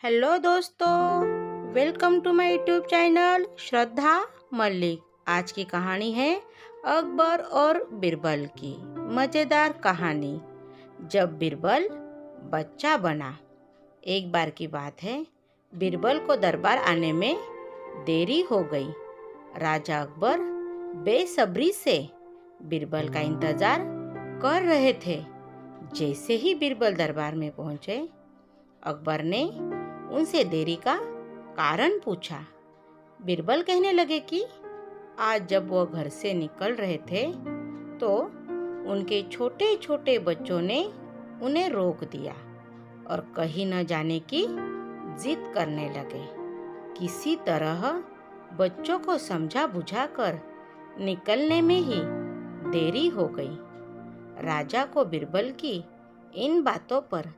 Hello दोस्तों, welcome to my YouTube channel Shraddha Mallik. आज की कहानी है अकबर और बीरबल की मज़ेदार कहानी। जब बीरबल बच्चा बना। एक बार की बात है, बीरबल को दरबार आने में देरी हो गई। राजा अकबर बेसब्री से बीरबल का इंतज़ार कर रहे थे। जैसे ही बीरबल दरबार में पहुंचे, अकबर ने उनसे देरी का कारण पूछा। बीरबल कहने लगे कि आज जब वो घर से निकल रहे थे तो उनके छोटे छोटे बच्चों ने उन्हें रोक दिया और कहीं न जाने की जिद करने लगे। किसी तरह बच्चों को समझा बुझाकर निकलने में ही देरी हो गई। राजा को बीरबल की इन बातों पर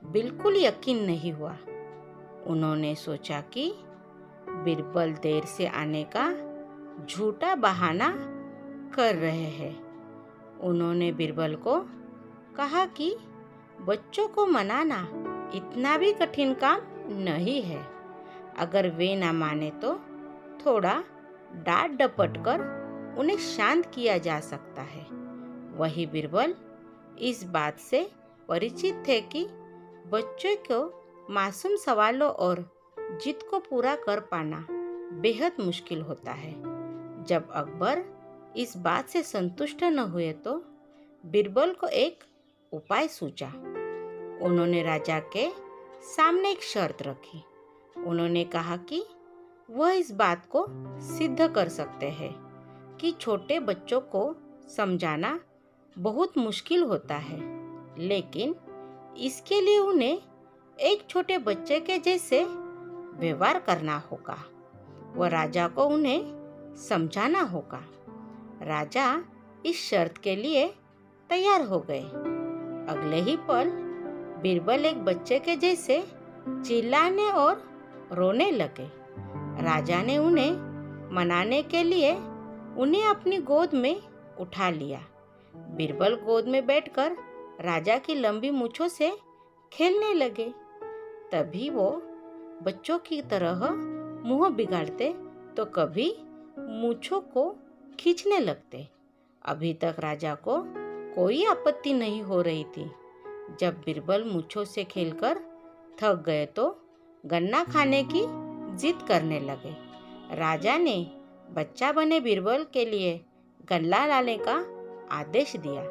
बिल्कुल यकीन नहीं हुआ। उन्होंने सोचा कि बीरबल देर से आने का झूठा बहाना कर रहे हैं। उन्होंने बीरबल को कहा कि बच्चों को मनाना इतना भी कठिन काम नहीं है। अगर वे ना माने तो थोड़ा डांट डपट कर उन्हें शांत किया जा सकता है। वही बीरबल इस बात से परिचित थे कि बच्चों को मासूम सवालों और जिद को पूरा कर पाना बेहद मुश्किल होता है। जब अकबर इस बात से संतुष्ट न हुए तो बीरबल को एक उपाय सूझा। उन्होंने राजा के सामने एक शर्त रखी। उन्होंने कहा कि वह इस बात को सिद्ध कर सकते हैं कि छोटे बच्चों को समझाना बहुत मुश्किल होता है, लेकिन इसके लिए उन्हें एक छोटे बच्चे के जैसे व्यवहार करना होगा। वह राजा को उन्हें समझाना होगा। राजा इस शर्त के लिए तैयार हो गए। अगले ही पल बीरबल एक बच्चे के जैसे चिल्लाने और रोने लगे। राजा ने उन्हें मनाने के लिए उन्हें अपनी गोद में उठा लिया। बीरबल गोद में बैठकर राजा की लंबी मूंछों से खेलने लगे। तभी वो बच्चों की तरह मुंह बिगाड़ते तो कभी मूंछों को खींचने लगते। अभी तक राजा को कोई आपत्ति नहीं हो रही थी। जब बीरबल मूंछों से खेलकर थक गए तो गन्ना खाने की जिद करने लगे। राजा ने बच्चा बने बीरबल के लिए गन्ना लाने का आदेश दिया।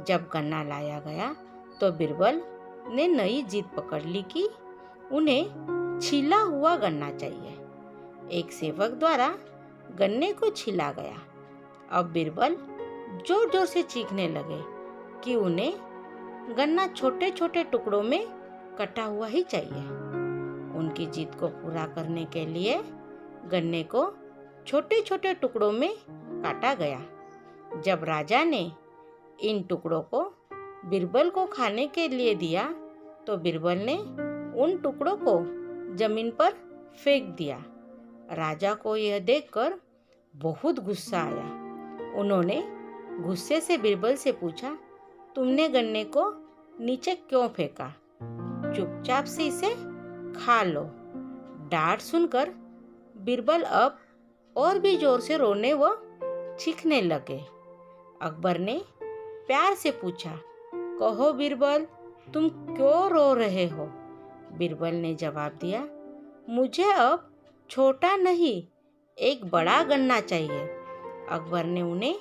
जब गन्ना लाया गया तो बीरबल ने नई जिद पकड़ ली कि उन्हें छिला हुआ गन्ना चाहिए। एक सेवक द्वारा गन्ने को छिला गया। अब बीरबल जोर जोर से चीखने लगे कि उन्हें गन्ना छोटे छोटे टुकड़ों में कटा हुआ ही चाहिए। उनकी जिद को पूरा करने के लिए गन्ने को छोटे छोटे टुकड़ों में काटा गया। जब राजा ने इन टुकड़ों को बीरबल को खाने के लिए दिया तो बीरबल ने उन टुकड़ों को जमीन पर फेंक दिया। राजा को यह देखकर बहुत गुस्सा आया। उन्होंने गुस्से से बीरबल से पूछा, तुमने गन्ने को नीचे क्यों फेंका? चुपचाप से इसे खा लो। डांट सुनकर बीरबल अब और भी जोर से रोने व चीखने लगे। अकबर ने प्यार से पूछा, कहो बीरबल, तुम क्यों रो रहे हो? बीरबल ने जवाब दिया, मुझे अब छोटा नहीं, एक बड़ा गन्ना चाहिए। अकबर ने उन्हें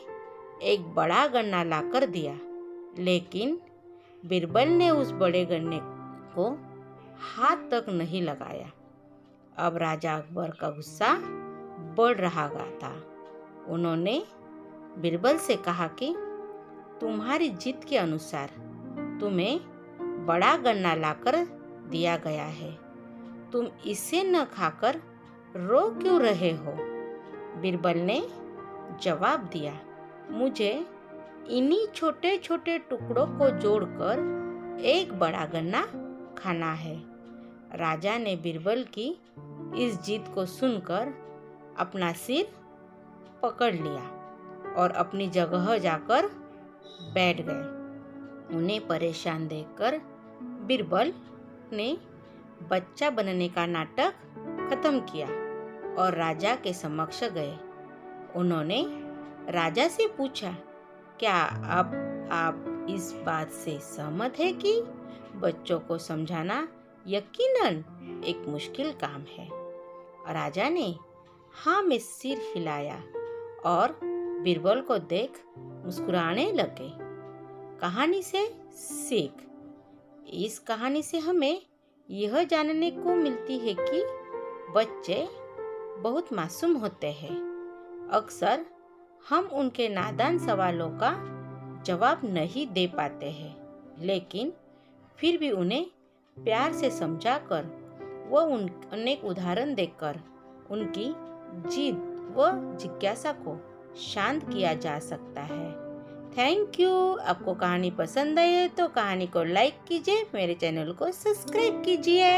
एक बड़ा गन्ना लाकर दिया, लेकिन बीरबल ने उस बड़े गन्ने को हाथ तक नहीं लगाया। अब राजा अकबर का गुस्सा बढ़ रहा था। उन्होंने बीरबल से कहा कि तुम्हारी जिद के अनुसार तुम्हें बड़ा गन्ना लाकर दिया गया है, तुम इसे न खाकर रो क्यों रहे हो? बीरबल ने जवाब दिया, मुझे इन्हीं छोटे छोटे टुकड़ों को जोड़कर एक बड़ा गन्ना खाना है। राजा ने बीरबल की इस जिद को सुनकर अपना सिर पकड़ लिया और अपनी जगह जाकर बैठ गए। उन्हें परेशान देखकर बीरबल ने बच्चा बनने का नाटक खत्म किया और राजा के समक्ष गए। उन्होंने राजा से पूछा, क्या अब आप इस बात से सहमत हैं कि बच्चों को समझाना यकीनन एक मुश्किल काम है? राजा ने हाँ में सिर हिलाया और बीरबल को देख मुस्कुराने लगे। कहानी से सीख। इस कहानी से हमें यह जानने को मिलती है कि बच्चे बहुत मासूम होते हैं। अक्सर हम उनके नादान सवालों का जवाब नहीं दे पाते हैं, लेकिन फिर भी उन्हें प्यार से समझाकर व अनेक उदाहरण देकर उनकी जिद व जिज्ञासा को शांत किया जा सकता है। Thank you. आपको कहानी पसंद आई है तो कहानी को लाइक कीजिए, मेरे चैनल को सब्सक्राइब कीजिए।